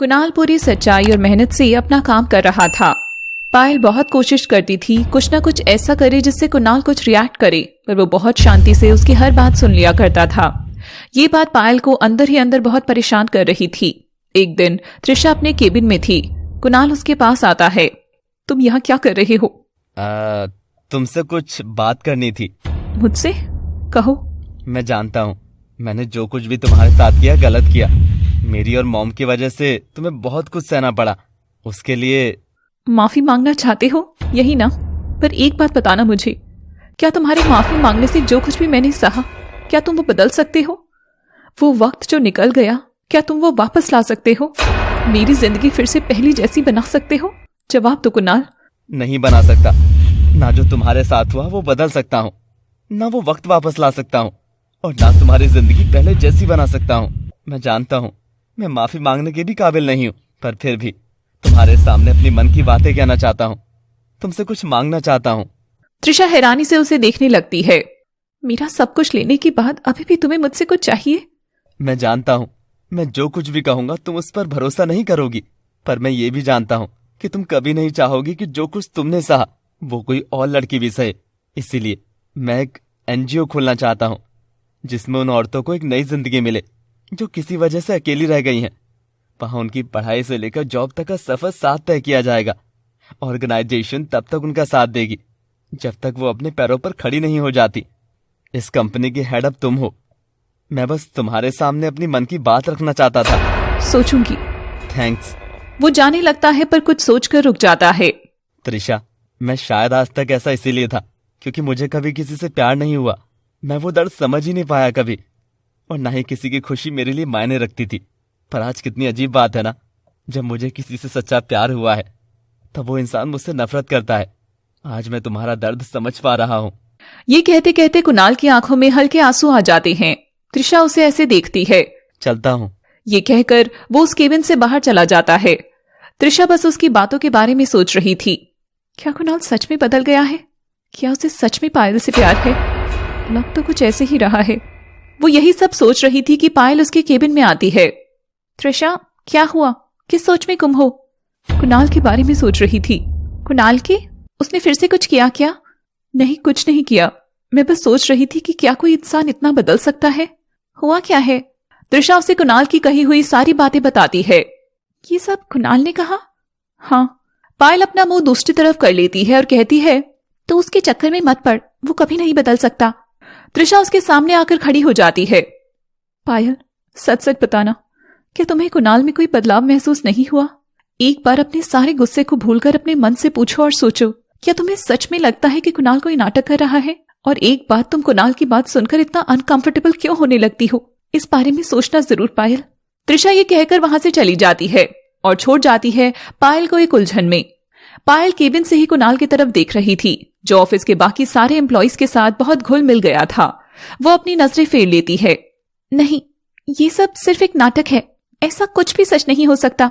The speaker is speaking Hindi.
कुणाल पूरी सच्चाई और मेहनत से अपना काम कर रहा था। पायल बहुत कोशिश करती थी कुछ ना कुछ ऐसा करे जिससे कुणाल कुछ रिएक्ट करे, पर वो बहुत शांति से उसकी हर बात सुन लिया करता था। ये बात पायल को अंदर ही अंदर बहुत परेशान कर रही थी। एक दिन त्रिशा अपने केबिन में थी। कुणाल उसके पास आता है। तुम यहाँ क्या कर रहे हो? तुमसे कुछ बात करनी थी। मुझसे? कहो। मैं जानता हूँ मैंने जो कुछ भी तुम्हारे साथ किया गलत किया। मेरी और मॉम की वजह से तुम्हें बहुत कुछ सहना पड़ा। उसके लिए माफी मांगना चाहते हो, यही ना? पर एक बात बताना मुझे, क्या तुम्हारे माफी मांगने से जो कुछ भी मैंने सहा, क्या तुम वो बदल सकते हो? वो वक्त जो निकल गया, क्या तुम वो वापस ला सकते हो? मेरी जिंदगी फिर से पहली जैसी बना सकते हो? जवाब दो कुणाल। नहीं बना सकता। ना जो तुम्हारे साथ हुआ वो बदल सकता हूँ, ना वो वक्त वापस ला सकता हूँ, और ना तुम्हारी जिंदगी पहले जैसी बना सकता हूँ। मैं जानता हूँ मैं माफी मांगने के भी काबिल नहीं हूँ, पर फिर भी तुम्हारे सामने अपनी मन की बातें कहना चाहता हूँ। तुमसे कुछ मांगना चाहता हूँ। त्रिशा हैरानी से उसे देखने लगती है। मेरा सब कुछ लेने के बाद अभी भी तुम्हें मुझसे कुछ चाहिए? मैं जानता हूँ मैं जो कुछ भी कहूंगा तुम उस पर भरोसा नहीं करोगी, पर मैं ये भी जानता हूँ कि तुम कभी नहीं चाहोगी कि जो कुछ तुमने सहा वो कोई और लड़की भी सहे। इसीलिए मैं एक एनजीओ खोलना चाहता हूँ जिसमें उन औरतों को एक नई जिंदगी मिले जो किसी वजह से अकेली रह गई हैं। वहां उनकी पढ़ाई से लेकर जॉब तक का सफर साथ तय किया जाएगा। ऑर्गेनाइजेशन तब तक उनका साथ देगी जब तक वो अपने पैरों पर खड़ी नहीं हो जाती। इस कंपनी की हेड अब तुम हो। मैं बस तुम्हारे सामने अपनी मन की बात रखना चाहता था। सोचूंगी। थैंक्स। वो जाने लगता है पर कुछ सोचकर रुक जाता है। त्रिशा, मैं शायद आज तक ऐसा इसीलिए था क्योंकि मुझे कभी किसी से प्यार नहीं हुआ। मैं वो दर्द समझ ही नहीं पाया कभी, और ना ही किसी की खुशी मेरे लिए मायने रखती थी। पर आज कितनी अजीब बात है ना, जब मुझे किसी से सच्चा प्यार हुआ है तब वो इंसान मुझसे नफरत करता है। आज मैं तुम्हारा दर्द समझ पा रहा हूँ। ये कहते कहते कुणाल की आंखों में हल्के आंसू आ जाते हैं। त्रिशा उसे ऐसे देखती है। चलता हूँ। ये कहकर वो उस केबिन से बाहर चला जाता है। त्रिशा बस उसकी बातों के बारे में सोच रही थी। क्या कुणाल सच में बदल गया है? क्या उसे सच में पायल से प्यार है? लग तो कुछ ऐसे ही रहा है। वो यही सब सोच रही थी कि पायल उसके केबिन में आती है। त्रिशा, क्या हुआ? किस सोच में गुम हो? कुणाल के बारे में सोच रही थी। कुणाल के? उसने फिर से कुछ किया क्या? नहीं, कुछ नहीं किया। मैं बस सोच रही थी कि क्या कोई इंसान इतना बदल सकता है? हुआ क्या है? त्रिशा उसे कुणाल की कही हुई सारी बातें बताती है। ये सब कुणाल ने कहा? हाँ। पायल अपना मुंह दूसरी तरफ कर लेती है और कहती है, तो उसके चक्कर में मत पड़, वो कभी नहीं बदल सकता। त्रिशा उसके सामने आकर खड़ी हो जाती है। पायल, सच सच बताना, क्या तुम्हें कुणाल में कोई बदलाव महसूस नहीं हुआ? एक बार अपने सारे गुस्से को भूलकर अपने मन से पूछो और सोचो, क्या तुम्हें सच में लगता है कि कुणाल कोई नाटक कर रहा है? और एक बात, तुम कुणाल की बात सुनकर इतना अनकंफर्टेबल क्यों होने लगती हो? इस बारे में सोचना जरूर पायल। त्रिशा ये कहकर वहां से चली जाती है और छोड़ जाती है पायल को एक उलझन में। पायल केबिन से ही कुणाल की तरफ देख रही थी, जो ऑफिस के बाकी सारे एम्प्लॉइज के साथ बहुत घुल मिल गया था। वो अपनी नजरें फेर लेती है। नहीं, ये सब सिर्फ एक नाटक है, ऐसा कुछ भी सच नहीं हो सकता।